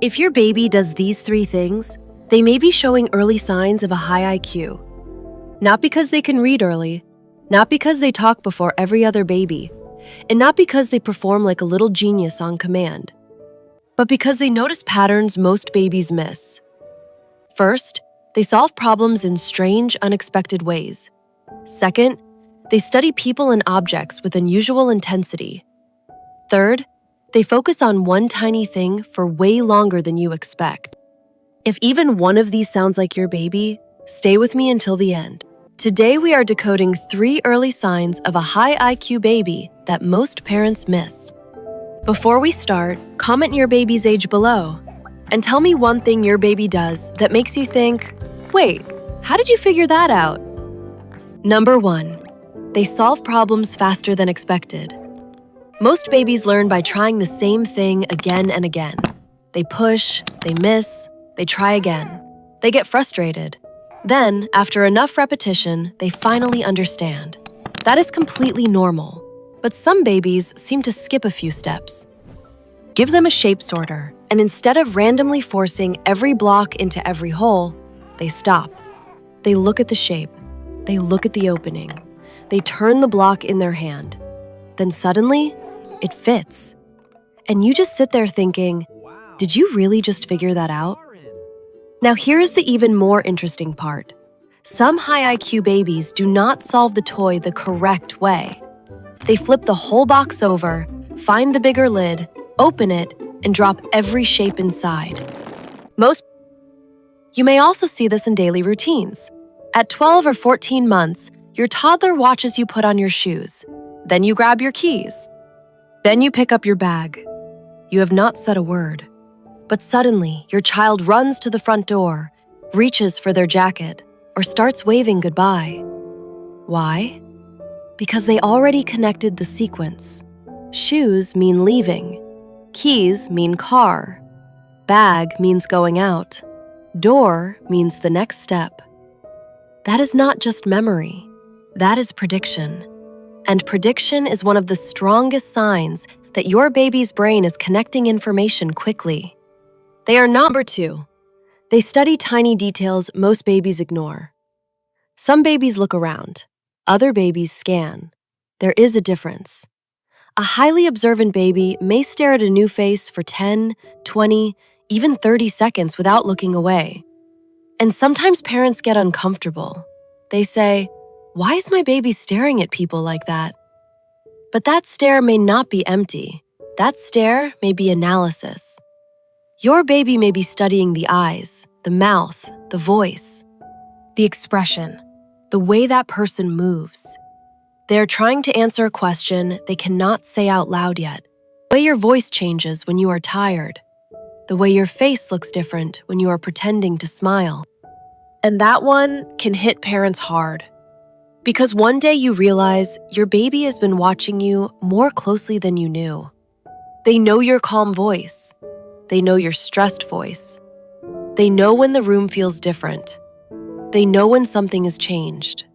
If your baby does these 3 things, they may be showing early signs of a high IQ. Not because they can read early, not because they talk before every other baby, and not because they perform like a little genius on command, but because they notice patterns most babies miss. First, they solve problems in strange, unexpected ways. Second, they study people and objects with unusual intensity. Third, they focus on one tiny thing for way longer than you expect. If even one of these sounds like your baby, stay with me until the end. Today we are decoding 3 early signs of a high IQ baby that most parents miss. Before we start, comment your baby's age below and tell me one thing your baby does that makes you think, wait, how did you figure that out? Number 1, they solve problems faster than expected. Most babies learn by trying the same thing again and again. They push, they miss, they try again. They get frustrated. Then, after enough repetition, they finally understand. That is completely normal. But some babies seem to skip a few steps. Give them a shape sorter, and instead of randomly forcing every block into every hole, they stop. They look at the shape. They look at the opening. They turn the block in their hand. Then suddenly, it fits. And you just sit there thinking, did you really just figure that out? Now here's the even more interesting part. Some high IQ babies do not solve the toy the correct way. They flip the whole box over, find the bigger lid, open it, and drop every shape inside. You may also see this in daily routines. At 12 or 14 months, your toddler watches you put on your shoes. Then you grab your keys. Then you pick up your bag. You have not said a word. But suddenly, your child runs to the front door, reaches for their jacket, or starts waving goodbye. Why? Because they already connected the sequence. Shoes mean leaving. Keys mean car. Bag means going out. Door means the next step. That is not just memory. That is prediction. And prediction is one of the strongest signs that your baby's brain is connecting information quickly. They are number 2. They study tiny details most babies ignore. Some babies look around. Other babies scan. There is a difference. A highly observant baby may stare at a new face for 10, 20, even 30 seconds without looking away. And sometimes parents get uncomfortable. They say, why is my baby staring at people like that? But that stare may not be empty. That stare may be analysis. Your baby may be studying the eyes, the mouth, the voice, the expression, the way that person moves. They are trying to answer a question they cannot say out loud yet. The way your voice changes when you are tired. The way your face looks different when you are pretending to smile. And that one can hit parents hard. Because one day you realize your baby has been watching you more closely than you knew. They know your calm voice. They know your stressed voice. They know when the room feels different. They know when something has changed.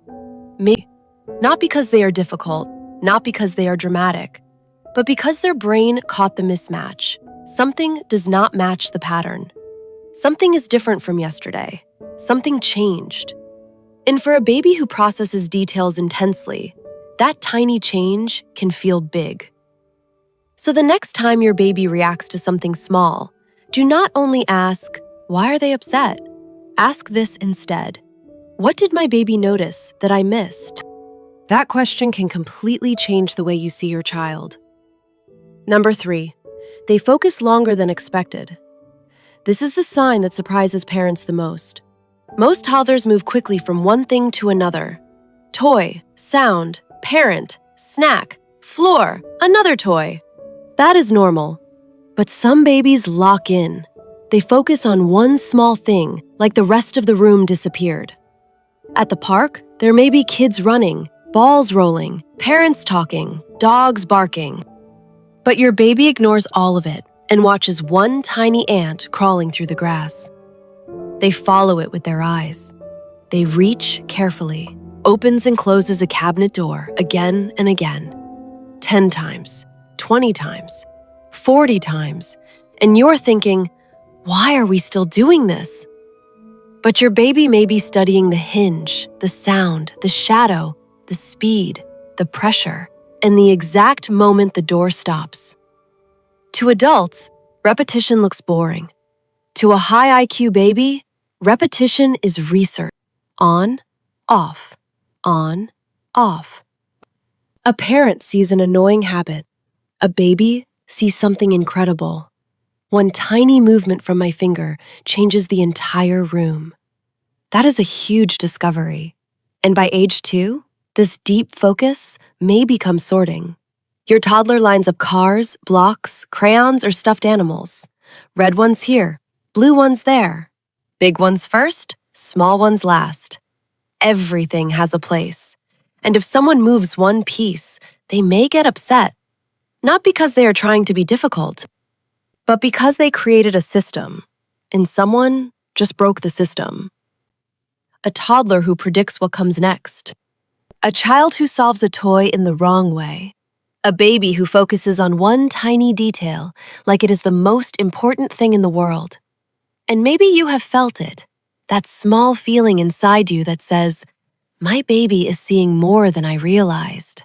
Not because they are difficult, not because they are dramatic, but because their brain caught the mismatch. Something does not match the pattern. Something is different from yesterday. Something changed. And for a baby who processes details intensely, that tiny change can feel big. So the next time your baby reacts to something small, do not only ask, why are they upset? Ask this instead. What did my baby notice that I missed? That question can completely change the way you see your child. Number 3, they focus longer than expected. This is the sign that surprises parents the most. Most toddlers move quickly from one thing to another. Toy, sound, parent, snack, floor, another toy. That is normal. But some babies lock in. They focus on one small thing, like the rest of the room disappeared. At the park, there may be kids running, balls rolling, parents talking, dogs barking. But your baby ignores all of it and watches one tiny ant crawling through the grass. They follow it with their eyes. They reach carefully, opens and closes a cabinet door again and again. 10 times, 20 times, 40 times, and you're thinking, Why are we still doing this? But your baby may be studying the hinge, the sound, the shadow, the speed, the pressure, and the exact moment the door stops. To adults, repetition looks boring. To a high IQ baby, repetition is research. On, off, on, off. A parent sees an annoying habit. A baby sees something incredible. One tiny movement from my finger changes the entire room. That is a huge discovery. And by age 2, this deep focus may become sorting. Your toddler lines up cars, blocks, crayons, or stuffed animals. Red ones here, blue ones there. Big ones first, small ones last. Everything has a place. And if someone moves one piece, they may get upset. Not because they are trying to be difficult, but because they created a system, and someone just broke the system. A toddler who predicts what comes next. A child who solves a toy in the wrong way. A baby who focuses on one tiny detail like it is the most important thing in the world. And maybe you have felt it, that small feeling inside you that says, "My baby is seeing more than I realized."